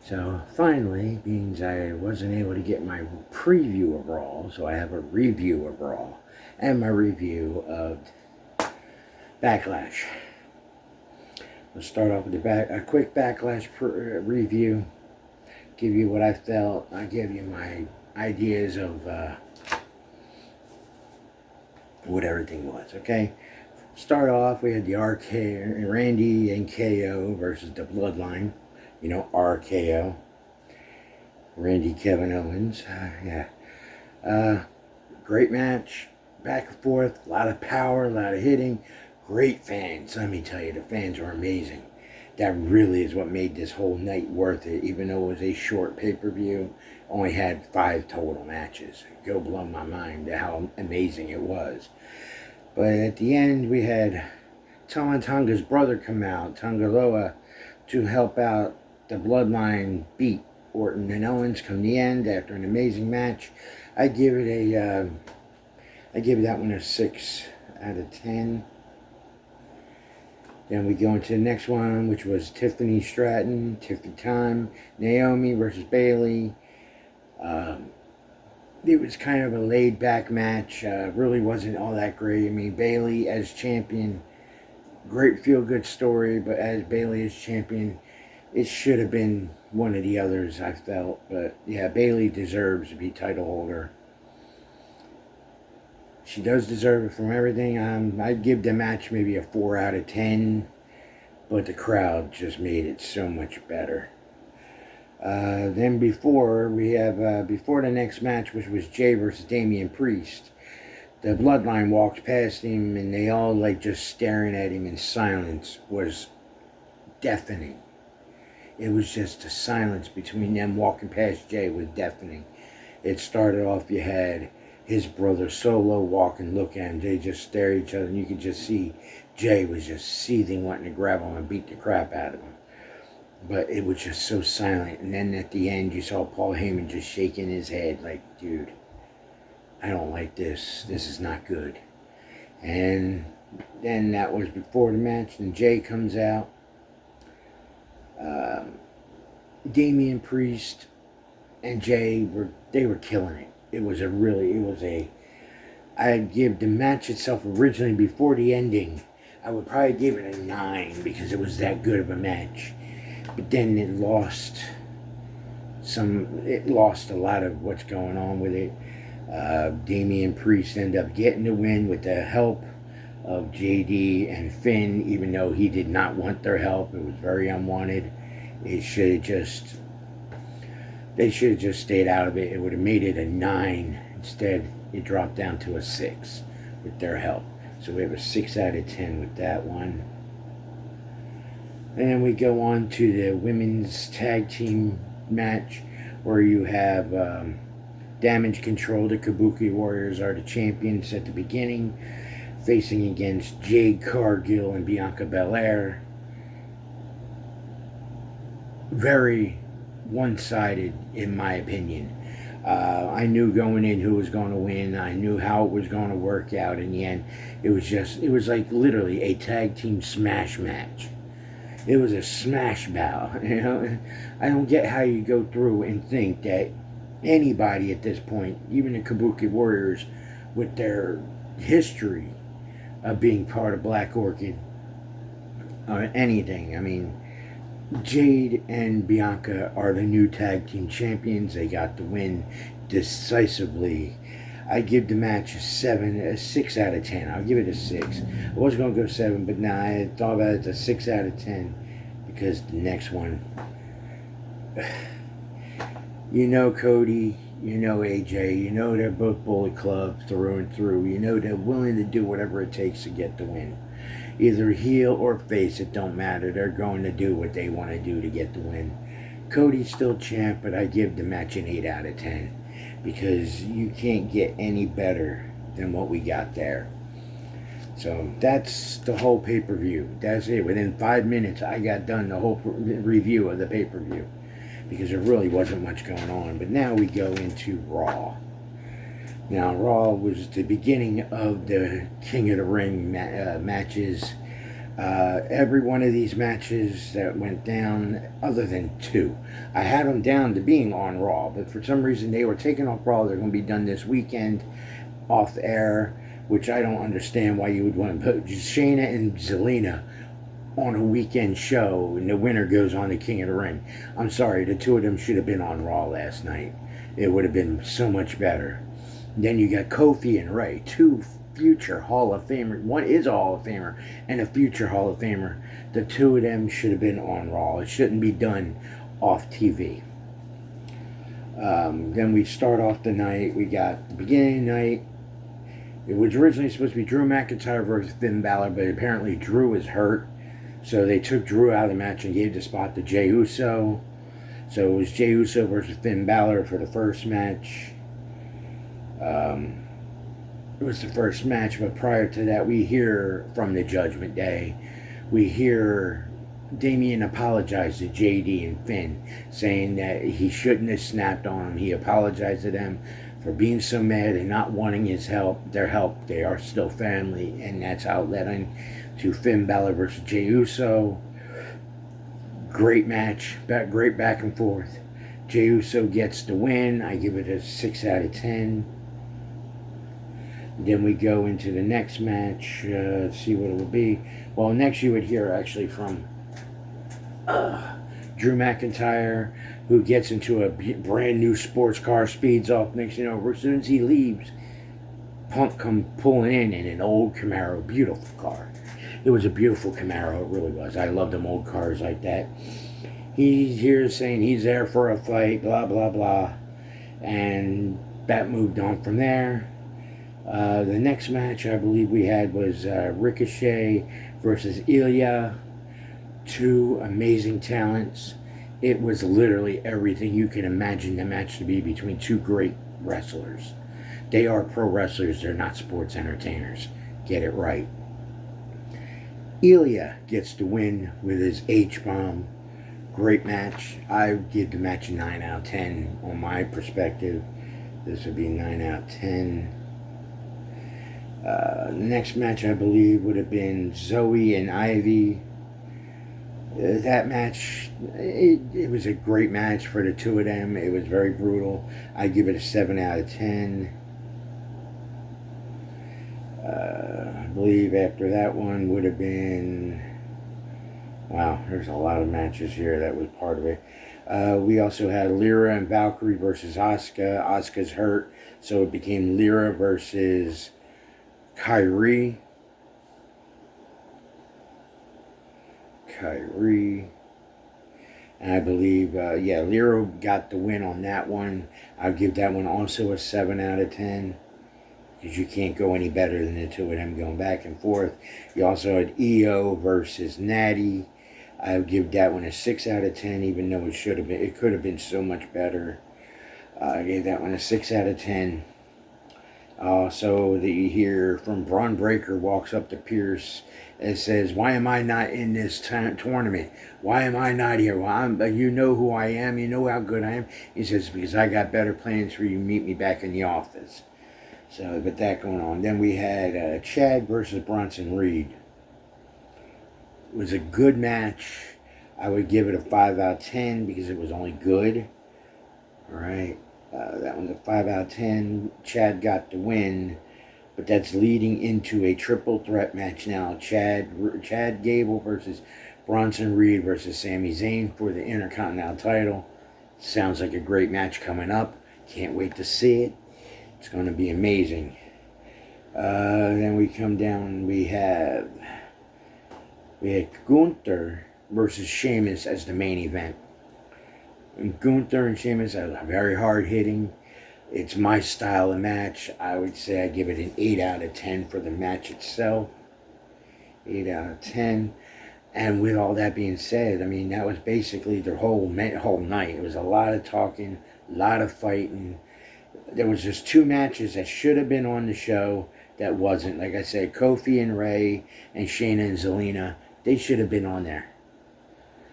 So finally, being I wasn't able to get my preview of Raw, so I have a review of Raw and my review of Backlash. Let's start off with a quick Backlash review. Give you what I felt. I give you my ideas of what everything was. Okay. Start off. We had the Randy and KO versus the Bloodline. You know, RKO. Randy Kevin Owens. Great match. Back and forth. A lot of power, a lot of hitting. Great fans. Let me tell you, the fans were amazing. That really is what made this whole night worth it, even though it was a short pay-per-view. Only had 5 total matches. Go blow my mind how amazing it was. But at the end, we had Tonga's brother come out, Tongaloa, to help out the Bloodline beat Orton and Owens come the end after an amazing match. I give that one a 6 out of 10. Then we go into the next one, which was Tiffany Time, Naomi versus Bayley. It was kind of a laid-back match. Really wasn't all that great. I mean, Bayley as champion, great feel-good story, but as Bayley as champion, it should have been one of the others, I felt. But yeah, Bayley deserves to be title holder. She does deserve it from everything. I'd give the match maybe a 4 out of 10, but the crowd just made it so much better. Then before the next match, which was Jay versus Damian Priest, the Bloodline walked past him and they all just staring at him in silence was deafening. It was just the silence between them walking past Jay was deafening. It started off, you had his brother Solo walk and look at him. They just stare at each other and you could just see Jay was just seething, wanting to grab him and beat the crap out of him. But it was just so silent. And then at the end, you saw Paul Heyman just shaking his head like, dude, I don't like this. This is not good. And then that was before the match. And Jay comes out. Damian Priest and Jay were killing it. I'd give the match itself originally before the ending, I would probably give it a 9 because it was that good of a match. But then it lost a lot of what's going on with it. Damian Priest ended up getting the win with the help of JD and Finn, even though he did not want their help. It was very unwanted. They should have just stayed out of it. It would have made it a 9. Instead, it dropped down to a 6 with their help. So we have a 6 out of 10 with that one. And then we go on to the women's tag team match where you have Damage Control. The Kabuki Warriors are the champions at the beginning, facing against Jade Cargill and Bianca Belair. Very one-sided, in my opinion. I knew going in who was going to win. I knew how it was going to work out in the end. It was like literally a tag team smash match. It was a smash bow, you know. I don't get how you go through and think that anybody at this point, even the Kabuki Warriors, with their history of being part of Black Orchid or anything. I mean, Jade and Bianca are the new tag team champions. They got the win decisively. I give the match a 6 out of 10. I'll give it a 6. I was going to go 7, but nah, I thought about it as a 6 out of 10 because the next one, you know Cody, you know AJ, you know they're both Bullet Club through and through. You know they're willing to do whatever it takes to get the win. Either heel or face, it don't matter. They're going to do what they want to do to get the win. Cody's still champ, but I give the match an 8 out of 10 because you can't get any better than what we got there. So that's the whole pay-per-view. That's it. Within 5 minutes, I got done the whole review of the pay-per-view because there really wasn't much going on. But now we go into Raw. Now, Raw was the beginning of the King of the Ring matches. Every one of these matches that went down, other than two, I had them down to being on Raw, but for some reason they were taken off Raw. They're going to be done this weekend off air, which I don't understand why you would want to put Shayna and Zelina on a weekend show and the winner goes on to King of the Ring. I'm sorry, the two of them should have been on Raw last night. It would have been so much better. Then you got Kofi and Ray, two future Hall of Famers. One is a Hall of Famer and a future Hall of Famer. The two of them should have been on Raw. It shouldn't be done off TV. Then we start off the night. We got the beginning of the night. It was originally supposed to be Drew McIntyre versus Finn Balor, but apparently Drew is hurt. So they took Drew out of the match and gave the spot to Jey Uso. So it was Jey Uso versus Finn Balor for the first match. It was the first match, but prior to that, we hear from the Judgment Day. We hear Damian apologize to JD and Finn, saying that he shouldn't have snapped on him. He apologized to them for being so mad and not wanting their help. They are still family, and that's how it led into Finn Balor versus Jey Uso. Great match, great back and forth. Jey Uso gets the win. I give it a 6 out of 10. Then we go into the next match. See what it will be. Well, next you would hear actually from Drew McIntyre, who gets into a brand new sports car, speeds off. Next you know, as soon as he leaves, Punk come pulling in an old Camaro, beautiful car. It was a beautiful Camaro, it really was. I love them old cars like that. He's here saying he's there for a fight, blah, blah, blah. And that moved on from there. The next match I believe we had was Ricochet versus Ilya. Two amazing talents. It was literally everything you can imagine the match to be between two great wrestlers. They are pro wrestlers, they're not sports entertainers. Get it right. Ilya gets the win with his H-bomb. Great match. I give the match a 9 out of 10 on my perspective. This would be 9 out of 10. The next match I believe would have been Zoe and Ivy. That match, it was a great match for the two of them. It was very brutal. I give it a 7 out of 10. I believe after that one would have been, wow, there's a lot of matches here. That was part of it. We also had Lyra and Valkyrie versus Asuka. Asuka's hurt, so it became Lyra versus Kyrie. And I believe, Lyra got the win on that one. I'll give that one also a 7 out of 10. Because you can't go any better than the two of them going back and forth. You also had Io versus Natty. I would give that one a 6 out of 10, even though it could have been so much better. I gave that one a 6 out of 10. So that you hear from Braun Breaker walks up to Pierce and says, "Why am I not in this tournament? Why am I not here? Well, you know who I am. You know how good I am." He says, "Because I got better plans for you. Meet me back in the office." So, with that going on. Then we had Chad versus Bronson Reed. It was a good match. I would give it a 5 out of 10 because it was only good. Alright. That one's a 5 out of 10. Chad got the win. But that's leading into a triple threat match now. Chad Gable versus Bronson Reed versus Sami Zayn for the Intercontinental title. Sounds like a great match coming up. Can't wait to see it. It's going to be amazing. Then we come down. We had Gunther versus Sheamus as the main event. And Gunther and Sheamus are very hard hitting. It's my style of match. I would say I give it an 8 out of 10 for the match itself. 8 out of 10. And with all that being said, I mean, that was basically the whole night. It was a lot of talking, a lot of fighting. There was just two matches that should have been on the show that wasn't. Like I said, Kofi and Ray and Shayna and Zelina, they should have been on there.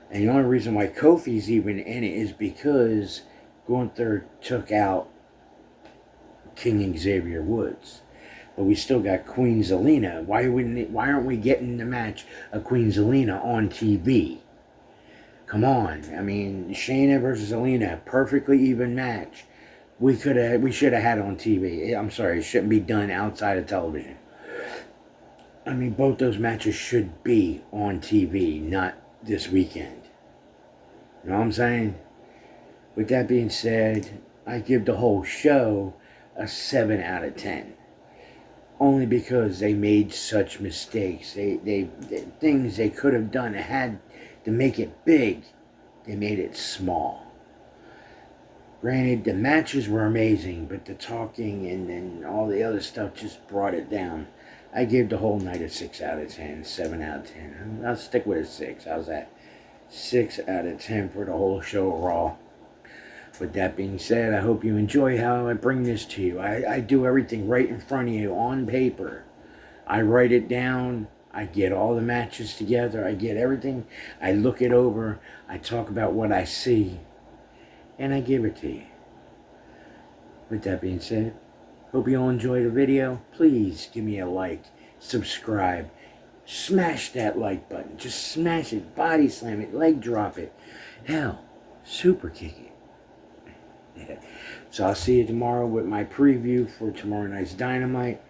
And the only reason why Kofi's even in it is because Gunther took out King Xavier Woods. but we still got Queen Zelina. Why aren't we getting the match of Queen Zelina on TV? Come on. I mean, Shayna versus Zelina, perfectly even match. We should have had it on TV. I'm sorry, it shouldn't be done outside of television. I mean, both those matches should be on TV, not this weekend. You know what I'm saying? With that being said, I give the whole show a 7 out of 10. Only because they made such mistakes. They things they could have done, had to make it big, they made it small. Granted, the matches were amazing, but the talking and all the other stuff just brought it down. I gave the whole night a 6 out of 10, 7 out of 10. I'll stick with a 6. How's that? 6 out of 10 for the whole show of Raw. With that being said, I hope you enjoy how I bring this to you. I do everything right in front of you on paper. I write it down. I get all the matches together. I get everything. I look it over. I talk about what I see. And I give it to you. With that being said, hope you all enjoy the video. Please give me a like. Subscribe. Smash that like button. Just smash it. Body slam it. Leg drop it. Hell, super kick it. So I'll see you tomorrow with my preview for tomorrow night's Dynamite.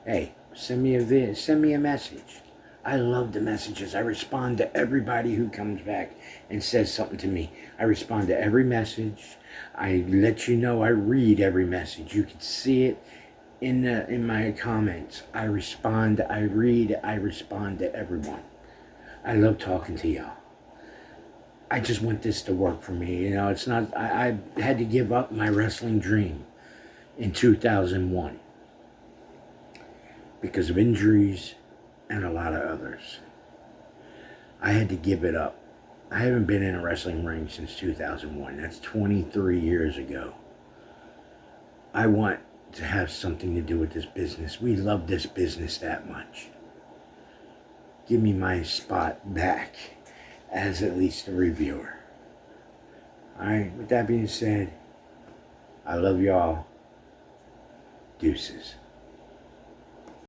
Hey, send me a message. I love the messages. I respond to everybody who comes back and says something to me. I respond to every message. I let you know I read every message. You can see it in my comments. I respond, I read, I respond to everyone. I love talking to y'all. I just want this to work for me. You know, it's not, I had to give up my wrestling dream in 2001 because of injuries and a lot of others. I had to give it up. I haven't been in a wrestling ring since 2001. That's 23 years ago. I want to have something to do with this business. We love this business that much. Give me my spot back as at least a reviewer. Alright, with that being said, I love y'all. Deuces.